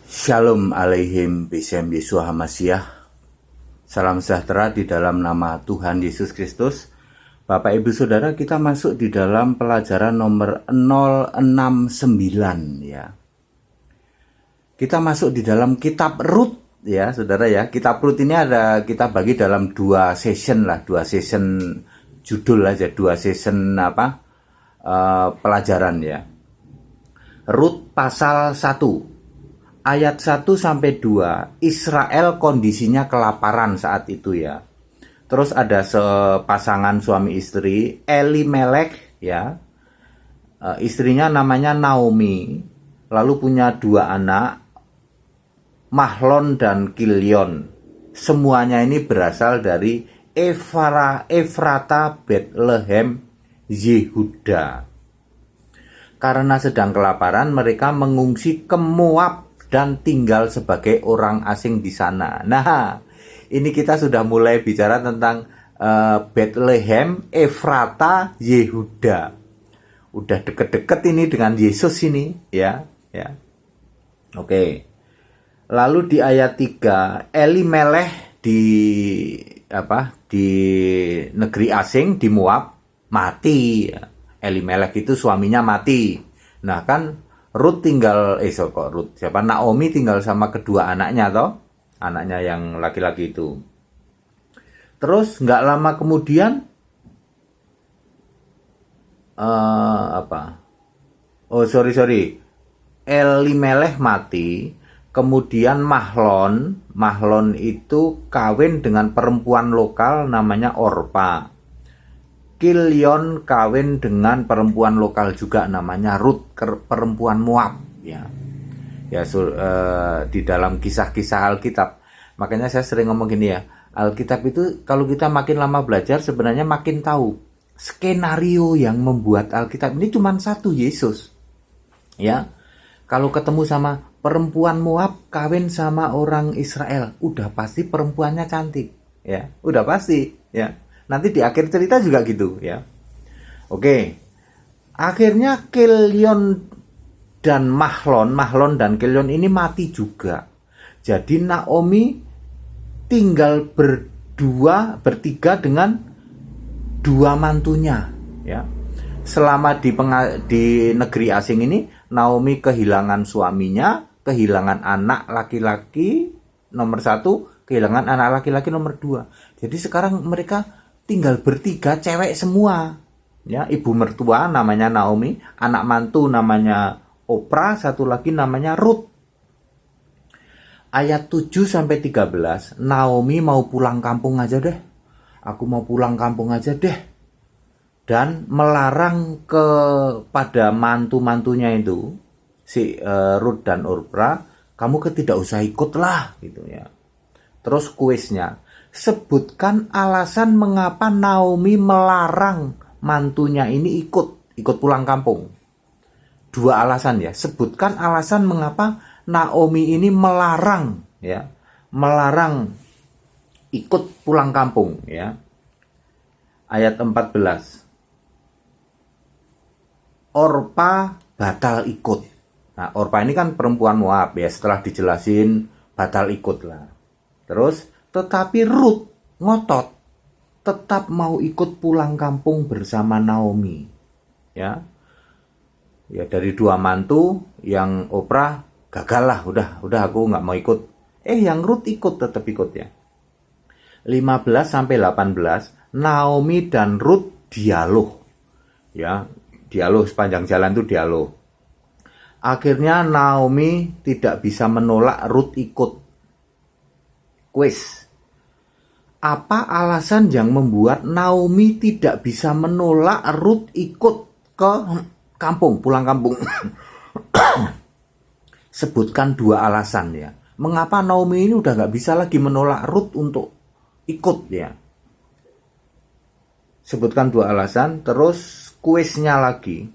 Shalom alaihim bisem Yeshua Hamasiah. Salam sejahtera di dalam nama Tuhan Yesus Kristus. Bapak Ibu Saudara, kita masuk di dalam pelajaran nomor 069 ya. Kita masuk di dalam kitab Rut ya, Saudara ya. Kitab Rut ini kita bagi dalam dua session judul aja, dua session pelajaran ya. Rut pasal 1 ayat 1 sampai 2, Israel kondisinya kelaparan saat itu ya. Terus ada sepasangan suami istri, Elimelek ya. Istrinya namanya Naomi, lalu punya dua anak, Mahlon dan Kilion. Semuanya ini berasal dari Efrata, Bethlehem, Yehuda. Karena sedang kelaparan, mereka mengungsi ke Moab dan tinggal sebagai orang asing di sana. Nah, ini kita sudah mulai bicara tentang Bethlehem, Efrata, Yehuda. Udah deket-deket ini dengan Yesus ini, ya. Oke. Lalu di ayat 3, Elimelek di negeri asing di Moab mati. Elimelek itu suaminya mati. Nah, kan Naomi tinggal sama kedua anaknya anaknya yang laki-laki itu. Terus nggak lama kemudian Elimelek mati, kemudian Mahlon itu kawin dengan perempuan lokal namanya Orpa. Kilion kawin dengan perempuan lokal juga namanya Rut, perempuan Moab ya. Di dalam kisah-kisah Alkitab. Makanya saya sering ngomong gini ya, Alkitab itu kalau kita makin lama belajar sebenarnya makin tahu skenario yang membuat Alkitab ini cuma satu, Yesus. Ya. Kalau ketemu sama perempuan Moab kawin sama orang Israel, udah pasti perempuannya cantik ya. Udah pasti ya. Nanti di akhir cerita juga gitu ya. Oke. Akhirnya Kilion dan Mahlon dan Kilion ini mati juga. Jadi Naomi tinggal bertiga dengan dua mantunya ya. Selama di negeri asing ini Naomi kehilangan suaminya, kehilangan anak laki-laki nomor 1, kehilangan anak laki-laki nomor 2. Jadi sekarang mereka tinggal bertiga, cewek semua ya. Ibu mertua namanya Naomi, anak mantu namanya Oprah, satu lagi namanya Rut. Ayat 7 sampai 13, Naomi mau pulang kampung aja deh. Aku mau pulang kampung aja deh. Dan melarang kepada mantu-mantunya itu, si Rut dan Orpah, kamu tidak usah ikut lah gitu ya. Terus kuisnya, sebutkan alasan mengapa Naomi melarang mantunya ini ikut pulang kampung. Dua alasan ya. Sebutkan alasan mengapa Naomi ini melarang ikut pulang kampung ya. Ayat 14. Orpa batal ikut. Nah, Orpa ini kan perempuan Moab ya, setelah dijelasin batal ikut lah. Terus tetapi Rut ngotot tetap mau ikut pulang kampung bersama Naomi. Ya dari dua mantu, yang Oprah gagal lah, udah aku nggak mau ikut. Yang Rut tetap ikut ya. 15 sampai 18, Naomi dan Rut dialog. Ya, dialog sepanjang jalan itu dialog. Akhirnya Naomi tidak bisa menolak Rut ikut. Kuis. Apa alasan yang membuat Naomi tidak bisa menolak Rut ikut ke kampung, pulang kampung? Sebutkan dua alasan ya. Mengapa Naomi ini udah gak bisa lagi menolak Rut untuk ikut ya? Sebutkan dua alasan. Terus kuisnya lagi.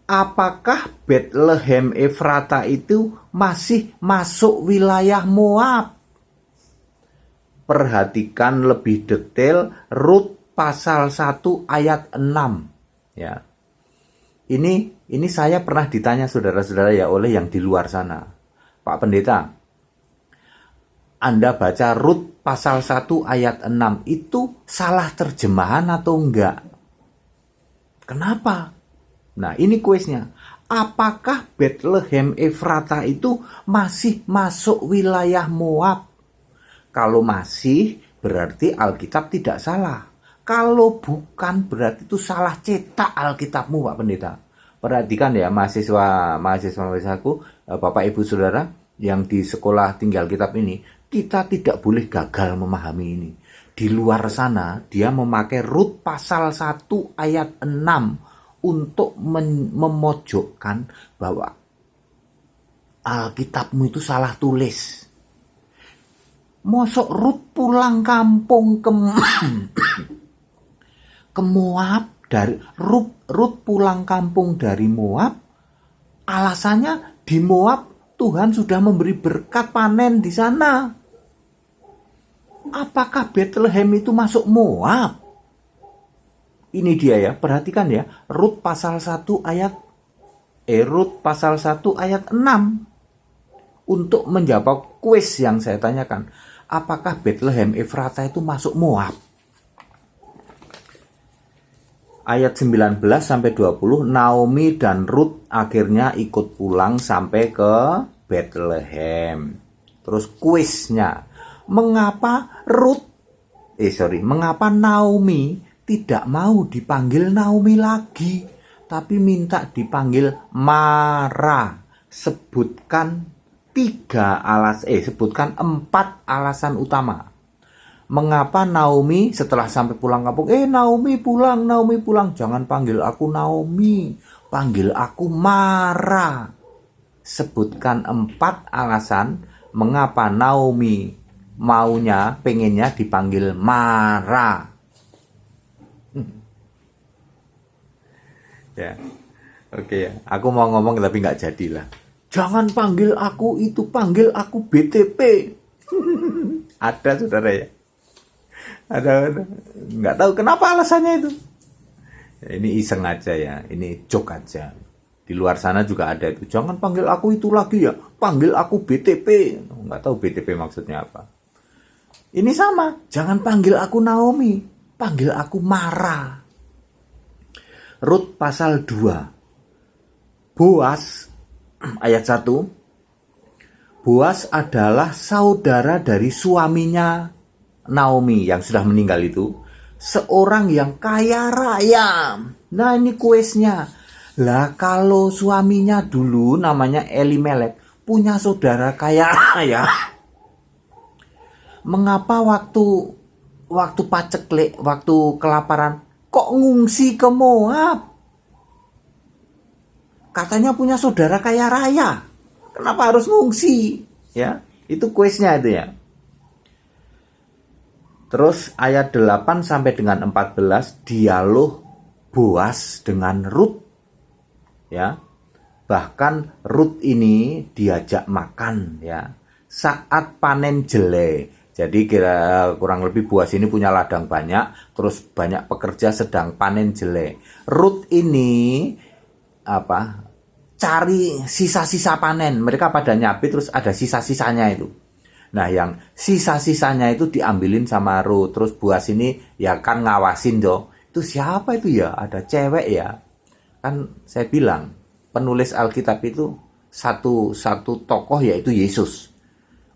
Apakah Bethlehem Efrata itu masih masuk wilayah Moab? Perhatikan lebih detail Rut pasal 1 ayat 6 ya. Ini saya pernah ditanya saudara-saudara ya oleh yang di luar sana. Pak Pendeta, Anda baca Rut pasal 1 ayat 6 itu salah terjemahan atau enggak? Kenapa? Nah, ini kuisnya. Apakah Bethlehem Efrata itu masih masuk wilayah Moab? Kalau masih, berarti Alkitab tidak salah. Kalau bukan, berarti itu salah cetak Alkitabmu, Pak Pendeta. Perhatikan ya, mahasiswa-mahasiswaku, Bapak Ibu Saudara yang di sekolah tinggal kitab ini, kita tidak boleh gagal memahami ini. Di luar sana, dia memakai Rut pasal 1 ayat 6 untuk memojokkan bahwa Alkitabmu itu salah tulis. Mosok Rut pulang kampung ke Moab, dari Rut pulang kampung dari Moab, alasannya di Moab Tuhan sudah memberi berkat panen di sana. Apakah Bethlehem itu masuk Moab? Ini dia ya, perhatikan ya, Rut pasal 1 ayat 6 untuk menjawab kuis yang saya tanyakan. Apakah Bethlehem Efrata itu masuk Moab? Ayat 19 sampai 20, Naomi dan Rut akhirnya ikut pulang sampai ke Bethlehem. Terus kuisnya, mengapa Naomi tidak mau dipanggil Naomi lagi, tapi minta dipanggil Mara? Sebutkan 4 alasan utama. Mengapa Naomi setelah sampai pulang kampung, Naomi pulang, jangan panggil aku Naomi, panggil aku Mara. Sebutkan 4 alasan mengapa Naomi pengennya dipanggil Mara. Ya, oke ya. Aku mau ngomong tapi nggak jadilah. Jangan panggil aku itu, panggil aku BTP. Ada saudara ya. Ada. Nggak tahu kenapa alasannya itu. Ya, ini iseng aja ya. Ini joke aja. Di luar sana juga ada itu. Jangan panggil aku itu lagi ya. Panggil aku BTP. Nggak tahu BTP maksudnya apa. Ini sama. Jangan panggil aku Naomi. Panggil aku Mara. Rut pasal 2. Boas ayat 1. Boas adalah saudara dari suaminya Naomi yang sudah meninggal itu, seorang yang kaya raya. Nah, ini kuisnya. Lah, kalau suaminya dulu namanya Elimelek punya saudara kaya raya, mengapa waktu paceklik, waktu kelaparan kok ngungsi ke Moab? Katanya punya saudara kaya raya. Kenapa harus ngungsi? Ya, itu kuisnya itu ya. Terus ayat 8 sampai dengan 14 dialog Boas dengan Rut. Ya. Bahkan Rut ini diajak makan ya saat panen jelai. Jadi kurang lebih Boas ini punya ladang banyak, terus banyak pekerja sedang panen jelai. Rut ini cari sisa-sisa panen. Mereka pada nyabit terus ada sisa-sisanya itu. Nah, yang sisa-sisanya itu diambilin sama Rut. Terus Boas ini ya kan ngawasin dong. Itu siapa itu ya? Ada cewek ya. Kan saya bilang penulis Alkitab itu satu tokoh yaitu Yesus.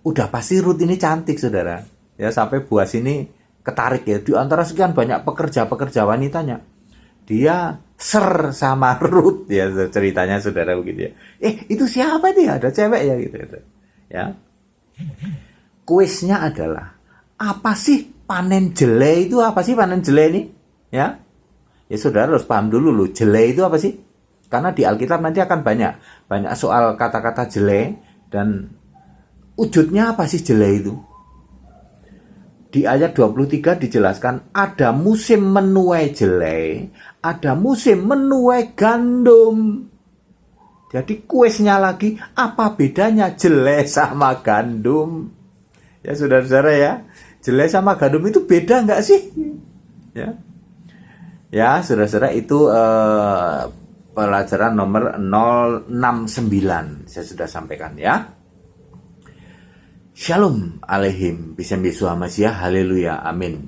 Udah pasti Rut ini cantik saudara. Ya sampai Boas ini ketarik ya. Di antara sekian banyak pekerja-pekerja wanitanya, dia sama Rut ya ceritanya saudara begitu ya. Itu siapa dia? Ada cewek ya gitu. Ya. Kuisnya adalah apa sih panen jelai itu? Apa sih panen jelai ini? Ya. Ya saudara harus paham dulu loh, jelai itu apa sih? Karena di Alkitab nanti akan banyak soal kata-kata jelai dan wujudnya apa sih jelai itu? Di ayat 23 dijelaskan ada musim menuai jelai, ada musim menuai gandum. Jadi kuisnya lagi, apa bedanya jelai sama gandum? Ya saudara-saudara ya, jelai sama gandum itu beda nggak sih? Ya saudara-saudara itu pelajaran nomor 069 saya sudah sampaikan ya. Shalom aleihim. Bisem Yeshua Mashiach. Haleluya. Amin.